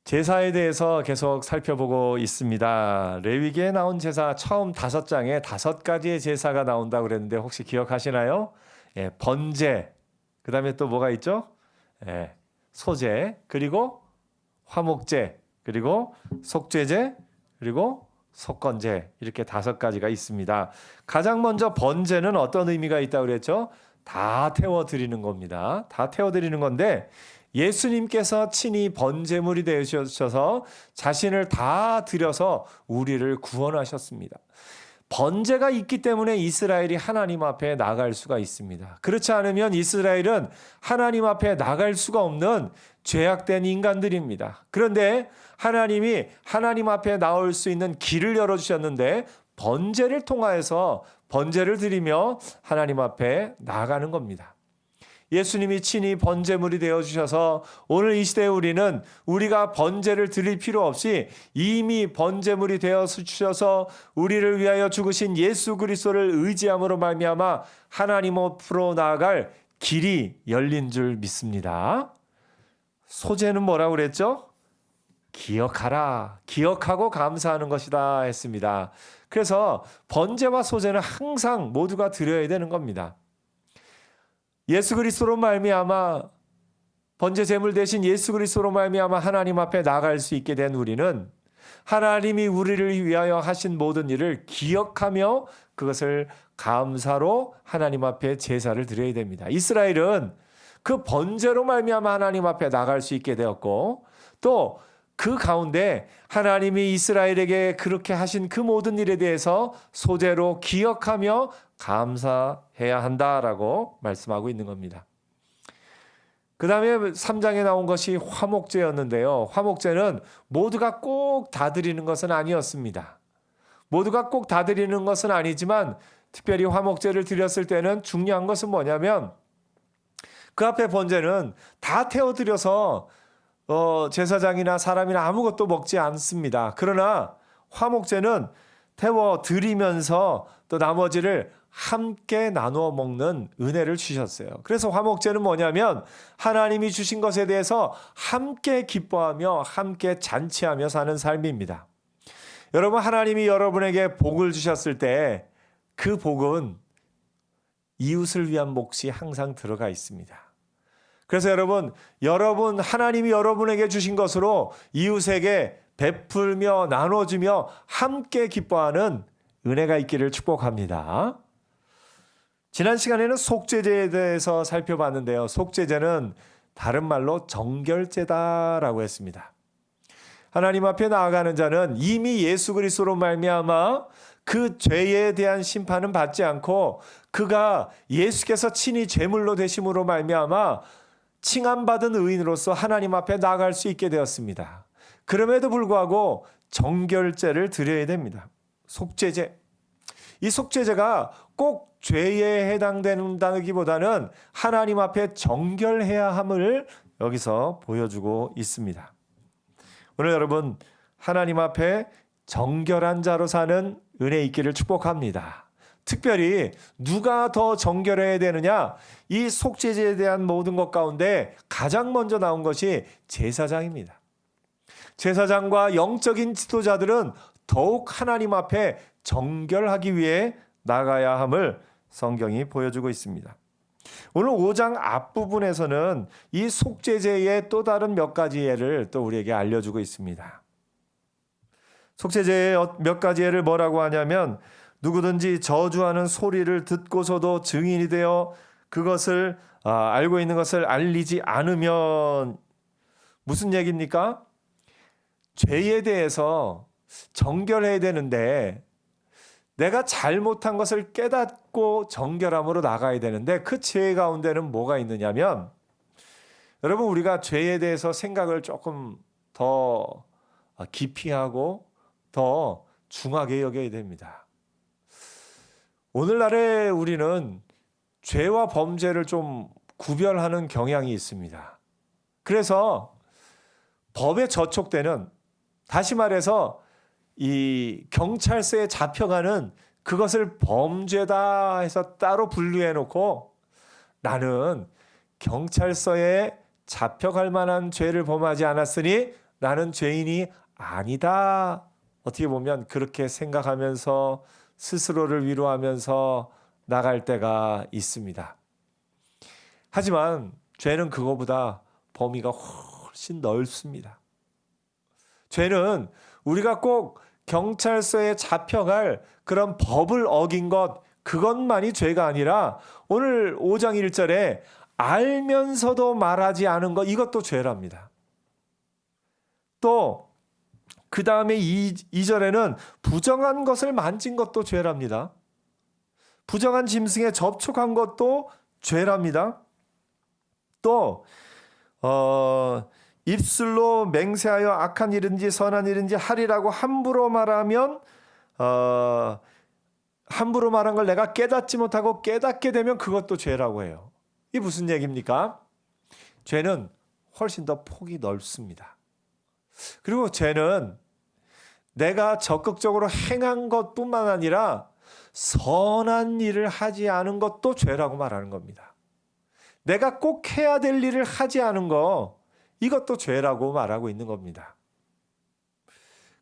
제사에 대해서 계속 살펴보고 있습니다. 레위기에 나온 제사 처음 5장에 5가지의 제사가 나온다고 그랬는데 혹시 기억하시나요? 번제, 그 다음에 또 뭐가 있죠? 소제, 그리고 화목제, 그리고 속죄제, 그리고 속건제, 이렇게 5가지가 있습니다. 가장 먼저 번제는 어떤 의미가 있다고 그랬죠? 다 태워드리는 겁니다. 다 태워드리는 건데 예수님께서 친히 번제물이 되셔서 자신을 다 드려서 우리를 구원하셨습니다. 번제가 있기 때문에 이스라엘이 하나님 앞에 나갈 수가 있습니다. 그렇지 않으면 이스라엘은 하나님 앞에 나갈 수가 없는 죄악된 인간들입니다. 그런데 하나님이 하나님 앞에 나올 수 있는 길을 열어주셨는데 번제를 통하여서 번제를 드리며 하나님 앞에 나아가는 겁니다. 예수님이 친히 번제물이 되어주셔서 오늘 이 시대에 우리는 우리가 번제를 드릴 필요 없이 이미 번제물이 되어주셔서 우리를 위하여 죽으신 예수 그리스도를 의지함으로 말미암아 하나님 앞으로 나아갈 길이 열린 줄 믿습니다. 소제는 뭐라고 그랬죠? 기억하라, 기억하고 감사하는 것이다 했습니다. 그래서 번제와 소제는 항상 모두가 드려야 되는 겁니다. 예수 그리스도로 말미암아 번제 제물 대신 예수 그리스도로 말미암아 하나님 앞에 나갈 수 있게 된 우리는 하나님이 우리를 위하여 하신 모든 일을 기억하며 그것을 감사로 하나님 앞에 제사를 드려야 됩니다. 이스라엘은 그 번제로 말미암아 하나님 앞에 나갈 수 있게 되었고 또 그 가운데 하나님이 이스라엘에게 그렇게 하신 그 모든 일에 대해서 소제로 기억하며 감사해야 한다라고 말씀하고 있는 겁니다. 그 다음에 3장에 나온 것이 화목제였는데요. 화목제는 모두가 꼭 다 드리는 것은 아니었습니다. 모두가 꼭 다 드리는 것은 아니지만 특별히 화목제를 드렸을 때는 중요한 것은 뭐냐면 그 앞에 번제는 다 태워드려서 제사장이나 사람이나 아무것도 먹지 않습니다. 그러나 화목제는 태워드리면서 또 나머지를 함께 나누어 먹는 은혜를 주셨어요. 그래서 화목제는 뭐냐면 하나님이 주신 것에 대해서 함께 기뻐하며 함께 잔치하며 사는 삶입니다. 여러분, 하나님이 여러분에게 복을 주셨을 때 그 복은 이웃을 위한 몫이 항상 들어가 있습니다. 그래서 여러분 하나님이 여러분에게 주신 것으로 이웃에게 베풀며 나눠주며 함께 기뻐하는 은혜가 있기를 축복합니다. 지난 시간에는 속죄제에 대해서 살펴봤는데요. 속죄제는 다른 말로 정결제다라고 했습니다. 하나님 앞에 나아가는 자는 이미 예수 그리스도로 말미암아 그 죄에 대한 심판은 받지 않고 그가 예수께서 친히 제물로 되심으로 말미암아 칭함받은 의인으로서 하나님 앞에 나아갈 수 있게 되었습니다. 그럼에도 불구하고 정결제를 드려야 됩니다. 속죄제. 이 속죄제가 꼭 죄에 해당된다기보다는 하나님 앞에 정결해야 함을 여기서 보여주고 있습니다. 오늘 여러분 하나님 앞에 정결한 자로 사는 은혜 있기를 축복합니다. 특별히 누가 더 정결해야 되느냐? 이 속죄제에 대한 모든 것 가운데 가장 먼저 나온 것이 제사장입니다. 제사장과 영적인 지도자들은 더욱 하나님 앞에 정결하기 위해 나가야 함을 성경이 보여주고 있습니다. 오늘 5장 앞부분에서는 이 속죄제의 또 다른 몇 가지 예를 또 우리에게 알려주고 있습니다. 속죄제의 몇 가지 예를 뭐라고 하냐면 누구든지 저주하는 소리를 듣고서도 증인이 되어 그것을 알고 있는 것을 알리지 않으면 무슨 얘기입니까? 죄에 대해서 정결해야 되는데 내가 잘못한 것을 깨닫고 정결함으로 나가야 되는데 그 죄 가운데는 뭐가 있느냐면 여러분 우리가 죄에 대해서 생각을 조금 더 깊이 하고 더 중하게 여겨야 됩니다. 오늘날에 우리는 죄와 범죄를 좀 구별하는 경향이 있습니다. 그래서 법에 저촉되는, 다시 말해서 이 경찰서에 잡혀가는 그것을 범죄다 해서 따로 분류해 놓고 나는 경찰서에 잡혀갈 만한 죄를 범하지 않았으니 나는 죄인이 아니다. 어떻게 보면 그렇게 생각하면서 스스로를 위로하면서 나갈 때가 있습니다. 하지만 죄는 그거보다 범위가 훨씬 넓습니다. 죄는 우리가 꼭 경찰서에 잡혀갈 그런 법을 어긴 것, 그것만이 죄가 아니라 오늘 5장 1절에 알면서도 말하지 않은 것, 이것도 죄랍니다. 또 그 다음에 2절에는 부정한 것을 만진 것도 죄랍니다. 부정한 짐승에 접촉한 것도 죄랍니다. 또 입술로 맹세하여 악한 일인지 선한 일인지 하리라고 함부로 말하면 함부로 말한 걸 내가 깨닫지 못하고 깨닫게 되면 그것도 죄라고 해요. 이게 무슨 얘기입니까? 죄는 훨씬 더 폭이 넓습니다. 그리고 죄는 내가 적극적으로 행한 것뿐만 아니라 선한 일을 하지 않은 것도 죄라고 말하는 겁니다. 내가 꼭 해야 될 일을 하지 않은 거, 이것도 죄라고 말하고 있는 겁니다.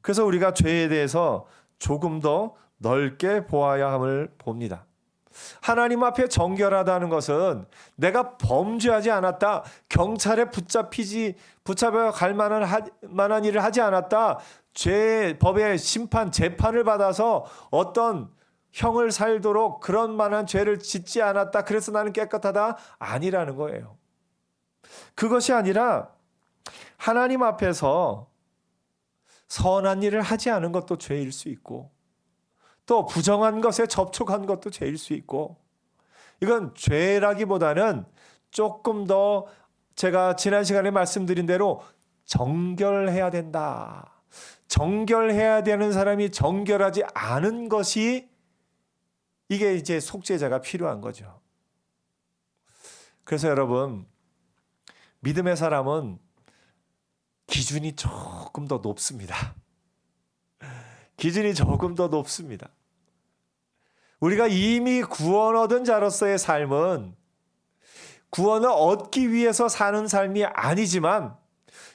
그래서 우리가 죄에 대해서 조금 더 넓게 보아야 함을 봅니다. 하나님 앞에 정결하다는 것은 내가 범죄하지 않았다, 경찰에 붙잡혀 갈 만한 일을 하지 않았다, 법의 심판, 재판을 받아서 어떤 형을 살도록 그런 만한 죄를 짓지 않았다, 그래서 나는 깨끗하다, 아니라는 거예요. 그것이 아니라 하나님 앞에서 선한 일을 하지 않은 것도 죄일 수 있고, 또 부정한 것에 접촉한 것도 죄일 수 있고, 이건 죄라기보다는 조금 더 제가 지난 시간에 말씀드린 대로 정결해야 된다. 정결해야 되는 사람이 정결하지 않은 것이, 이게 이제 속죄자가 필요한 거죠. 그래서 여러분, 믿음의 사람은 기준이 조금 더 높습니다. 기준이 조금 더 높습니다. 우리가 이미 구원 얻은 자로서의 삶은 구원을 얻기 위해서 사는 삶이 아니지만,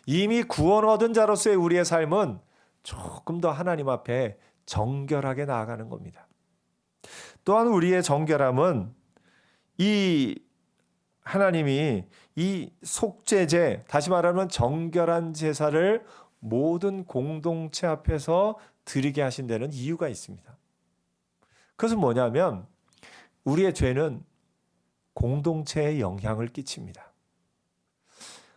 이미 구원 얻은 자로서의 우리의 삶은 조금 더 하나님 앞에 정결하게 나아가는 겁니다. 또한 우리의 정결함은 이 하나님이 이 속죄제, 다시 말하면 정결한 제사를 모든 공동체 앞에서 드리게 하신 데는 이유가 있습니다. 그것은 뭐냐면 우리의 죄는 공동체에 영향을 끼칩니다.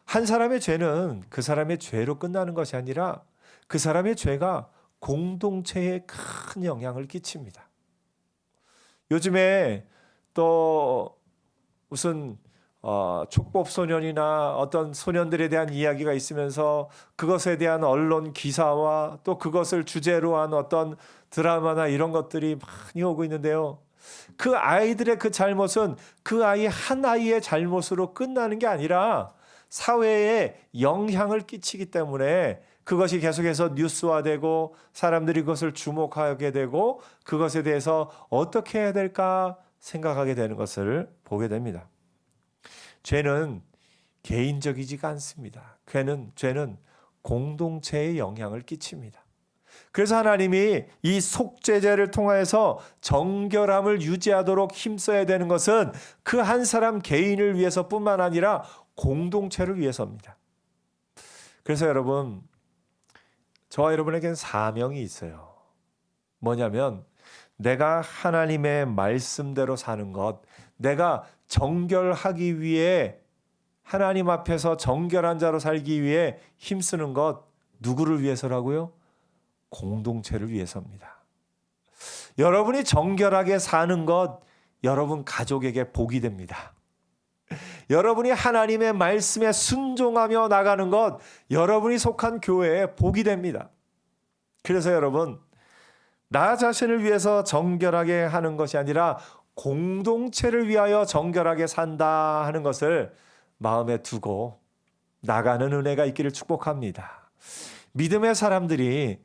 한 사람의 죄는 그 사람의 죄로 끝나는 것이 아니라 그 사람의 죄가 공동체에 큰 영향을 끼칩니다. 요즘에 또 무슨 촉법 소년이나 어떤 소년들에 대한 이야기가 있으면서 그것에 대한 언론 기사와 또 그것을 주제로 한 어떤 드라마나 이런 것들이 많이 오고 있는데요. 그 아이들의 그 잘못은 그 아이 한 아이의 잘못으로 끝나는 게 아니라 사회에 영향을 끼치기 때문에 그것이 계속해서 뉴스화되고 사람들이 그것을 주목하게 되고 그것에 대해서 어떻게 해야 될까 생각하게 되는 것을 보게 됩니다. 죄는 개인적이지가 않습니다. 죄는 공동체에 영향을 끼칩니다. 그래서 하나님이 이 속죄제를 통하여서 정결함을 유지하도록 힘써야 되는 것은 그 한 사람 개인을 위해서뿐만 아니라 공동체를 위해서입니다. 그래서 여러분, 저와 여러분에게는 사명이 있어요. 뭐냐면 내가 하나님의 말씀대로 사는 것, 내가 정결하기 위해 하나님 앞에서 정결한 자로 살기 위해 힘쓰는 것, 누구를 위해서라고요? 공동체를 위해서입니다. 여러분이 정결하게 사는 것, 여러분 가족에게 복이 됩니다. 여러분이 하나님의 말씀에 순종하며 나가는 것, 여러분이 속한 교회에 복이 됩니다. 그래서 여러분, 나 자신을 위해서 정결하게 하는 것이 아니라 공동체를 위하여 정결하게 산다 하는 것을 마음에 두고 나가는 은혜가 있기를 축복합니다. 믿음의 사람들이,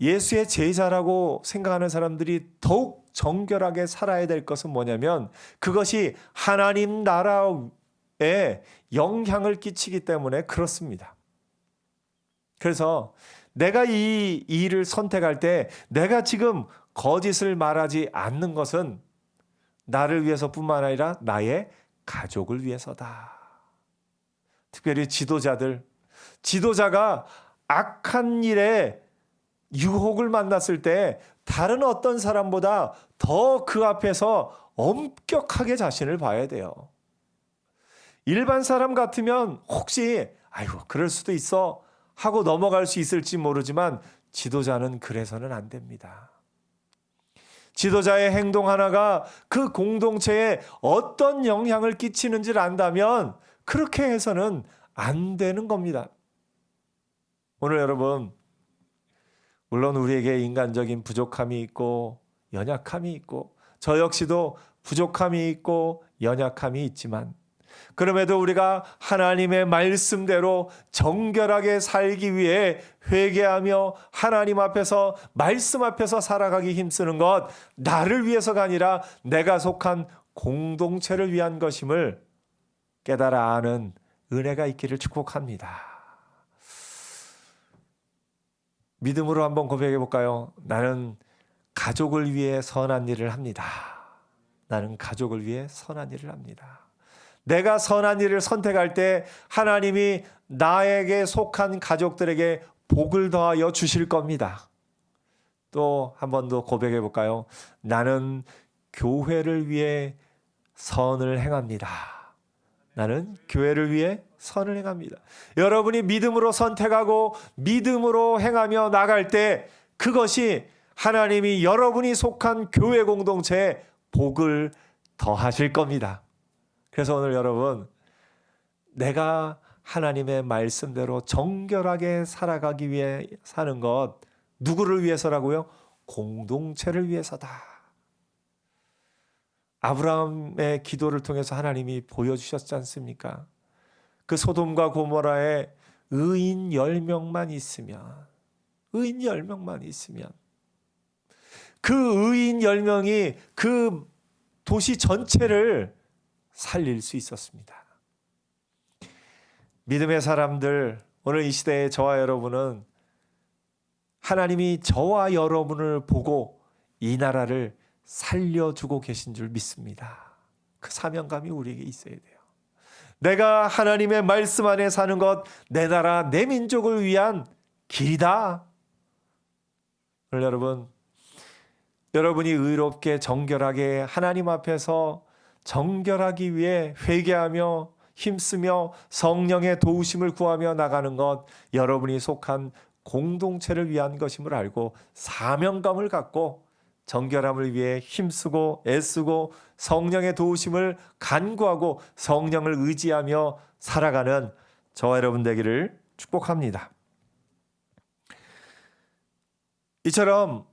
예수의 제자라고 생각하는 사람들이 더욱 정결하게 살아야 될 것은 뭐냐면 그것이 하나님 나라에 영향을 끼치기 때문에 그렇습니다. 그래서 내가 이 일을 선택할 때 내가 지금 거짓을 말하지 않는 것은 나를 위해서뿐만 아니라 나의 가족을 위해서다. 특별히 지도자가 악한 일에 유혹을 만났을 때 다른 어떤 사람보다 더 그 앞에서 엄격하게 자신을 봐야 돼요. 일반 사람 같으면 혹시 아이고 그럴 수도 있어 하고 넘어갈 수 있을지 모르지만 지도자는 그래서는 안 됩니다. 지도자의 행동 하나가 그 공동체에 어떤 영향을 끼치는지를 안다면 그렇게 해서는 안 되는 겁니다. 오늘 여러분, 물론 우리에게 인간적인 부족함이 있고 연약함이 있고 저 역시도 부족함이 있고 연약함이 있지만 그럼에도 우리가 하나님의 말씀대로 정결하게 살기 위해 회개하며 하나님 앞에서 말씀 앞에서 살아가기 힘쓰는 것, 나를 위해서가 아니라 내가 속한 공동체를 위한 것임을 깨달아 아는 은혜가 있기를 축복합니다. 믿음으로 한번 고백해 볼까요? 나는 가족을 위해 선한 일을 합니다. 나는 가족을 위해 선한 일을 합니다. 내가 선한 일을 선택할 때 하나님이 나에게 속한 가족들에게 복을 더하여 주실 겁니다. 또 한 번 더 고백해 볼까요? 나는 교회를 위해 선을 행합니다. 나는 교회를 위해 선을 행합니다. 여러분이 믿음으로 선택하고 믿음으로 행하며 나갈 때 그것이 하나님이 여러분이 속한 교회 공동체에 복을 더하실 겁니다. 그래서 오늘 여러분, 내가 하나님의 말씀대로 정결하게 살아가기 위해 사는 것, 누구를 위해서라고요? 공동체를 위해서다. 아브라함의 기도를 통해서 하나님이 보여주셨지 않습니까? 그 소돔과 고모라에 의인 10명만 있으면 그 의인 10명이 그 도시 전체를 살릴 수 있었습니다. 믿음의 사람들, 오늘 이 시대에 저와 여러분은 하나님이 저와 여러분을 보고 이 나라를 살려주고 계신 줄 믿습니다. 그 사명감이 우리에게 있어야 돼요. 내가 하나님의 말씀 안에 사는 것, 내 나라, 내 민족을 위한 길이다. 오늘 여러분이 의롭게 정결하게 하나님 앞에서 정결하기 위해 회개하며 힘쓰며 성령의 도우심을 구하며 나가는 것, 여러분이 속한 공동체를 위한 것임을 알고 사명감을 갖고 정결함을 위해 힘쓰고 애쓰고 성령의 도우심을 간구하고 성령을 의지하며 살아가는 저와 여러분 되기를 축복합니다. 이처럼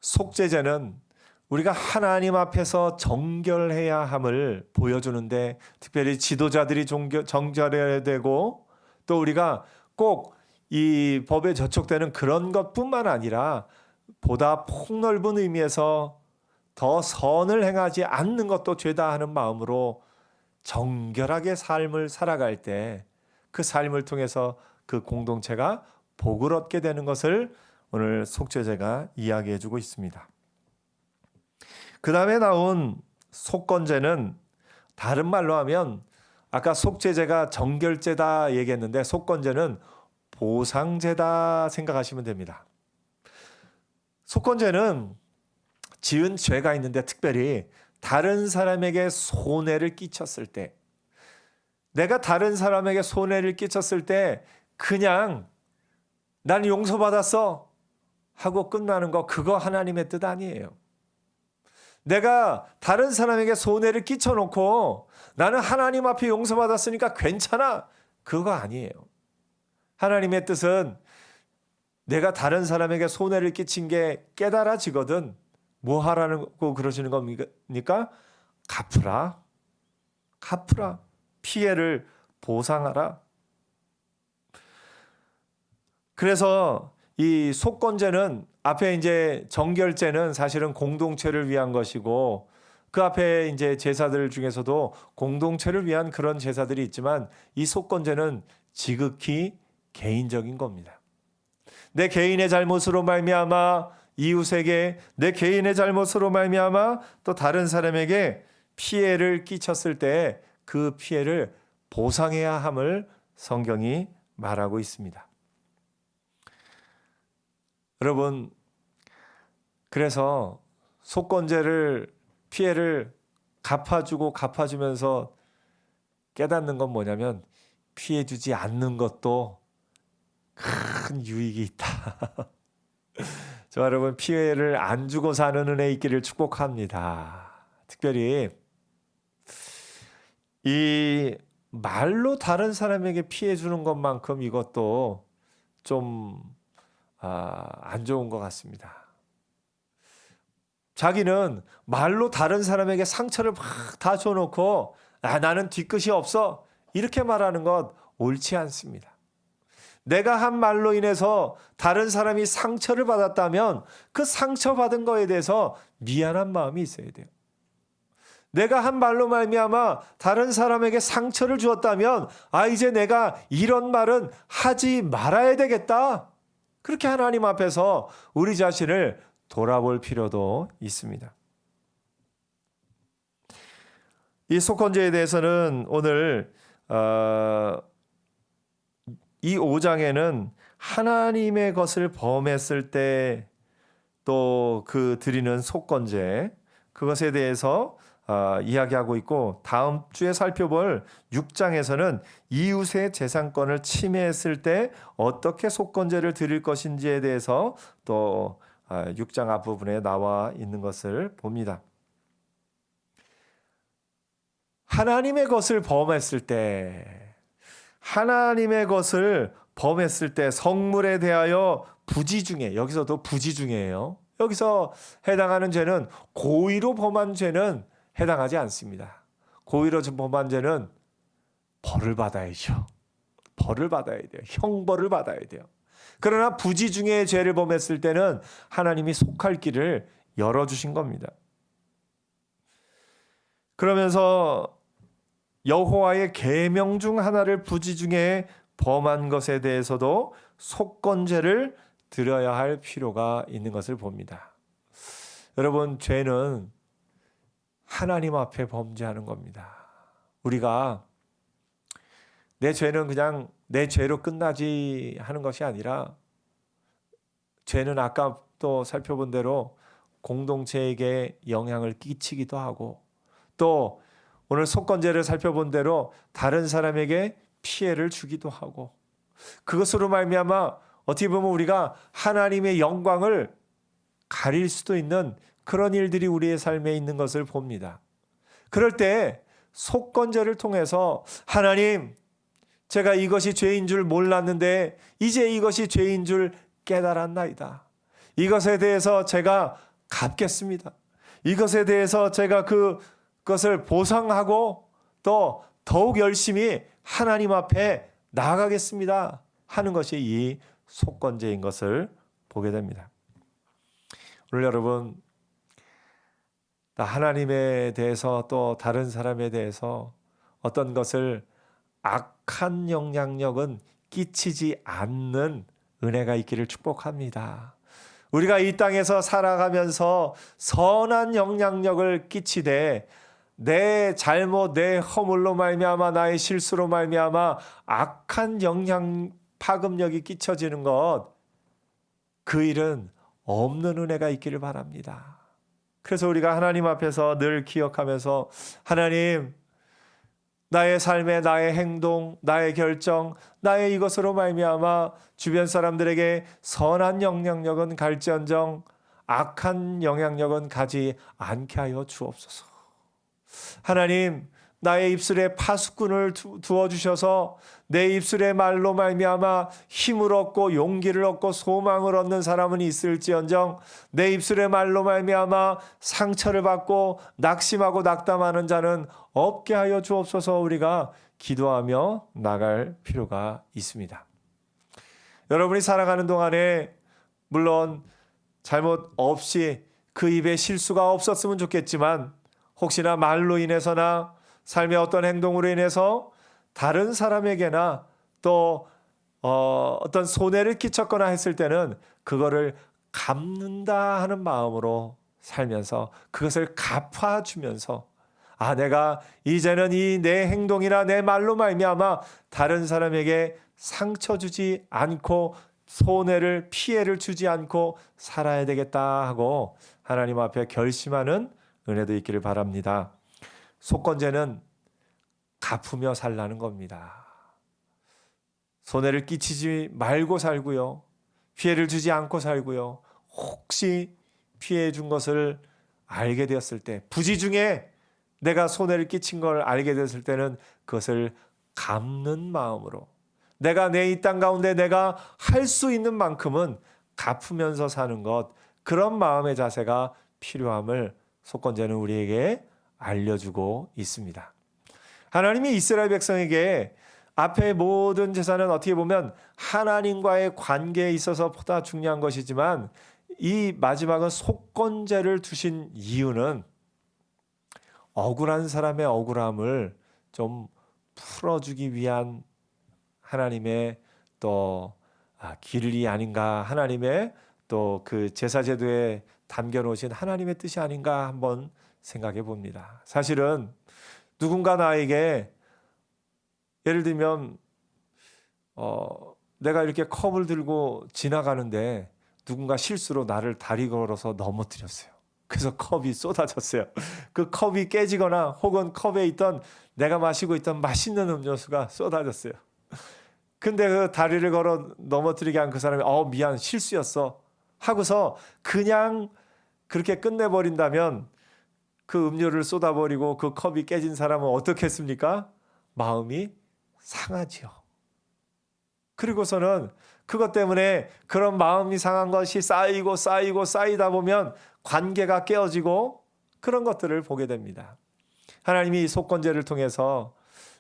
속죄제는 우리가 하나님 앞에서 정결해야 함을 보여주는데 특별히 지도자들이 정결해야 되고 또 우리가 꼭 이 법에 저촉되는 그런 것뿐만 아니라 보다 폭넓은 의미에서 더 선을 행하지 않는 것도 죄다 하는 마음으로 정결하게 삶을 살아갈 때 그 삶을 통해서 그 공동체가 복을 얻게 되는 것을 오늘 속죄제가 이야기해 주고 있습니다. 그 다음에 나온 속건제는 다른 말로 하면 아까 속죄제가 정결제다 얘기했는데 속건제는 보상제다 생각하시면 됩니다. 속건제는 지은 죄가 있는데 특별히 다른 사람에게 손해를 끼쳤을 때 내가 다른 사람에게 손해를 끼쳤을 때 그냥 난 용서받았어 하고 끝나는 거 그거 하나님의 뜻 아니에요. 내가 다른 사람에게 손해를 끼쳐놓고 나는 하나님 앞에 용서받았으니까 괜찮아 그거 아니에요. 하나님의 뜻은 내가 다른 사람에게 손해를 끼친 게 깨달아지거든 뭐 하라고 그러시는 겁니까? 갚으라. 피해를 보상하라. 그래서 이 속건제는 앞에 이제 정결제는 사실은 공동체를 위한 것이고 그 앞에 이제 제사들 중에서도 공동체를 위한 그런 제사들이 있지만 이 속건제는 지극히 개인적인 겁니다. 내 개인의 잘못으로 말미암아 이웃에게, 내 개인의 잘못으로 말미암아 또 다른 사람에게 피해를 끼쳤을 때 그 피해를 보상해야 함을 성경이 말하고 있습니다. 여러분, 그래서 속건제를, 피해를 갚아주면서 깨닫는 건 뭐냐면 피해주지 않는 것도 큰 유익이 있다. 저 여러분, 피해를 안 주고 사는 은혜 있기를 축복합니다. 특별히 이 말로 다른 사람에게 피해 주는 것만큼 이것도 좀 안 좋은 것 같습니다. 자기는 말로 다른 사람에게 상처를 막 다 줘놓고 나는 뒤끝이 없어 이렇게 말하는 것 옳지 않습니다. 내가 한 말로 인해서 다른 사람이 상처를 받았다면 그 상처받은 거에 대해서 미안한 마음이 있어야 돼요. 내가 한 말로 말미암아 다른 사람에게 상처를 주었다면 이제 내가 이런 말은 하지 말아야 되겠다. 그렇게 하나님 앞에서 우리 자신을 돌아볼 필요도 있습니다. 이 속건제에 대해서는 오늘 이 5장에는 하나님의 것을 범했을 때 또 그 드리는 속건제, 그것에 대해서 이야기하고 있고, 다음 주에 살펴볼 6장에서는 이웃의 재산권을 침해했을 때 어떻게 속건제를 드릴 것인지에 대해서 또 6장 앞부분에 나와 있는 것을 봅니다. 하나님의 것을 범했을 때, 성물에 대하여 부지 중에, 여기서도 부지 중에요. 여기서 해당하는 죄는 고의로 범한 죄는 해당하지 않습니다. 고의로 범한 죄는 벌을 받아야죠. 벌을 받아야 돼요. 형벌을 받아야 돼요. 그러나 부지 중에 죄를 범했을 때는 하나님이 속할 길을 열어주신 겁니다. 그러면서 여호와의 계명 중 하나를 부지 중에 범한 것에 대해서도 속건제를 드려야 할 필요가 있는 것을 봅니다. 여러분, 죄는 하나님 앞에 범죄하는 겁니다. 우리가 내 죄는 그냥 내 죄로 끝나지 하는 것이 아니라, 죄는 아까 또 살펴본 대로 공동체에게 영향을 끼치기도 하고, 또 오늘 속건제를 살펴본 대로 다른 사람에게 피해를 주기도 하고, 그것으로 말미암아 어떻게 보면 우리가 하나님의 영광을 가릴 수도 있는 그런 일들이 우리의 삶에 있는 것을 봅니다. 그럴 때 속건제를 통해서 하나님, 제가 이것이 죄인 줄 몰랐는데 이제 이것이 죄인 줄 깨달았나이다. 이것에 대해서 제가 갚겠습니다. 이것에 대해서 제가 그것을 보상하고 또 더욱 열심히 하나님 앞에 나아가겠습니다 하는 것이 이 속건제인 것을 보게 됩니다. 오늘 여러분, 하나님에 대해서 또 다른 사람에 대해서 어떤 것을 악한 영향력은 끼치지 않는 은혜가 있기를 축복합니다. 우리가 이 땅에서 살아가면서 선한 영향력을 끼치되 내 잘못, 내 허물로 말미암아, 나의 실수로 말미암아 악한 파급력이 끼쳐지는 것, 그 일은 없는 은혜가 있기를 바랍니다. 그래서 우리가 하나님 앞에서 늘 기억하면서, 하나님, 나의 삶에, 나의 행동, 나의 결정, 나의 이것으로 말미암아 주변 사람들에게 선한 영향력은 갈지언정 악한 영향력은 가지 않게 하여 주옵소서. 하나님, 나의 입술에 파수꾼을 두어주셔서 내 입술의 말로 말미암아 힘을 얻고 용기를 얻고 소망을 얻는 사람은 있을지언정 내 입술의 말로 말미암아 상처를 받고 낙심하고 낙담하는 자는 없게 하여 주옵소서. 우리가 기도하며 나갈 필요가 있습니다. 여러분이 살아가는 동안에 물론 잘못 없이 그 입에 실수가 없었으면 좋겠지만, 혹시나 말로 인해서나 삶의 어떤 행동으로 인해서 다른 사람에게나 또 어떤 손해를 끼쳤거나 했을 때는 그거를 갚는다 하는 마음으로 살면서 그것을 갚아주면서 내가 이제는 이 내 행동이나 내 말로 말미암아 다른 사람에게 상처 주지 않고 손해를 피해를 주지 않고 살아야 되겠다 하고 하나님 앞에 결심하는 은혜도 있기를 바랍니다. 속건제는 갚으며 살라는 겁니다. 손해를 끼치지 말고 살고요. 피해를 주지 않고 살고요. 혹시 피해 준 것을 알게 되었을 때, 부지 중에 내가 손해를 끼친 걸 알게 됐을 때는 그것을 갚는 마음으로, 내가 내 이 땅 가운데 내가 할 수 있는 만큼은 갚으면서 사는 것, 그런 마음의 자세가 필요함을 속건제는 우리에게 알려주고 있습니다. 하나님이 이스라엘 백성에게 앞에 모든 제사는 어떻게 보면 하나님과의 관계에 있어서 보다 중요한 것이지만 이 마지막은 속건제를 두신 이유는 억울한 사람의 억울함을 좀 풀어주기 위한 하나님의 또 길이 아닌가, 하나님의 또 그 제사제도에 담겨놓으신 하나님의 뜻이 아닌가 한번 생각해 봅니다. 사실은 누군가 나에게 예를 들면 내가 이렇게 컵을 들고 지나가는데 누군가 실수로 나를 다리 걸어서 넘어뜨렸어요. 그래서 컵이 쏟아졌어요. 그 컵이 깨지거나 혹은 컵에 있던 내가 마시고 있던 맛있는 음료수가 쏟아졌어요. 근데 그 다리를 걸어 넘어뜨리게 한 그 사람이 미안, 실수였어 하고서 그냥 그렇게 끝내버린다면 그 음료를 쏟아버리고 그 컵이 깨진 사람은 어떻게 했습니까? 마음이 상하지요. 그리고서는 그것 때문에 그런 마음이 상한 것이 쌓이다 보면 관계가 깨어지고 그런 것들을 보게 됩니다. 하나님이 속건제를 통해서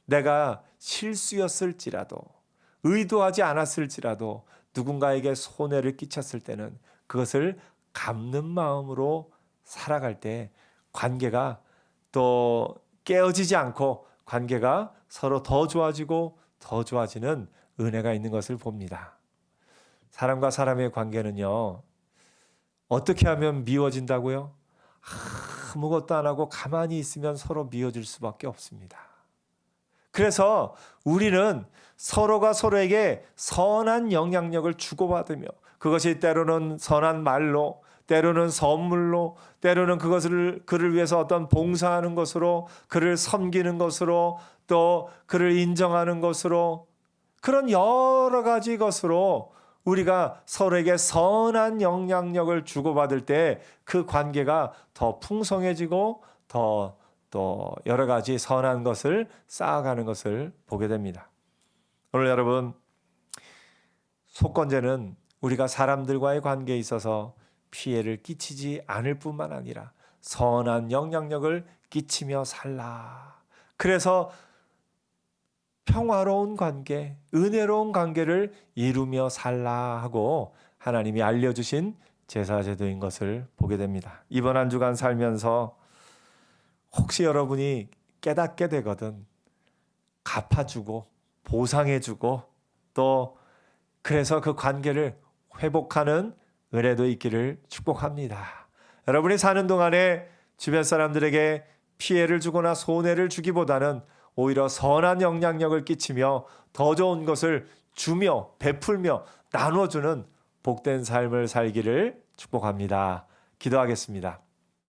내가 실수였을지라도 의도하지 않았을지라도 누군가에게 손해를 끼쳤을 때는 그것을 갚는 마음으로 살아갈 때 관계가 또 깨어지지 않고 관계가 서로 더 좋아지고 더 좋아지는 은혜가 있는 것을 봅니다. 사람과 사람의 관계는요, 어떻게 하면 미워진다고요? 아무것도 안 하고 가만히 있으면 서로 미워질 수밖에 없습니다. 그래서 우리는 서로가 서로에게 선한 영향력을 주고받으며 그것이 때로는 선한 말로, 때로는 선물로, 때로는 그를 위해서 어떤 봉사하는 것으로, 그를 섬기는 것으로, 또 그를 인정하는 것으로, 그런 여러 가지 것으로 우리가 서로에게 선한 영향력을 주고받을 때 그 관계가 더 풍성해지고 더 또 여러 가지 선한 것을 쌓아가는 것을 보게 됩니다. 오늘 여러분, 속건제는 우리가 사람들과의 관계에 있어서 피해를 끼치지 않을 뿐만 아니라 선한 영향력을 끼치며 살라. 그래서 평화로운 관계, 은혜로운 관계를 이루며 살라 하고 하나님이 알려주신 제사제도인 것을 보게 됩니다. 이번 한 주간 살면서 혹시 여러분이 깨닫게 되거든 갚아주고 보상해주고 또 그래서 그 관계를 회복하는 은혜도 있기를 축복합니다. 여러분이 사는 동안에 주변 사람들에게 피해를 주거나 손해를 주기보다는 오히려 선한 영향력을 끼치며 더 좋은 것을 주며 베풀며 나눠주는 복된 삶을 살기를 축복합니다. 기도하겠습니다.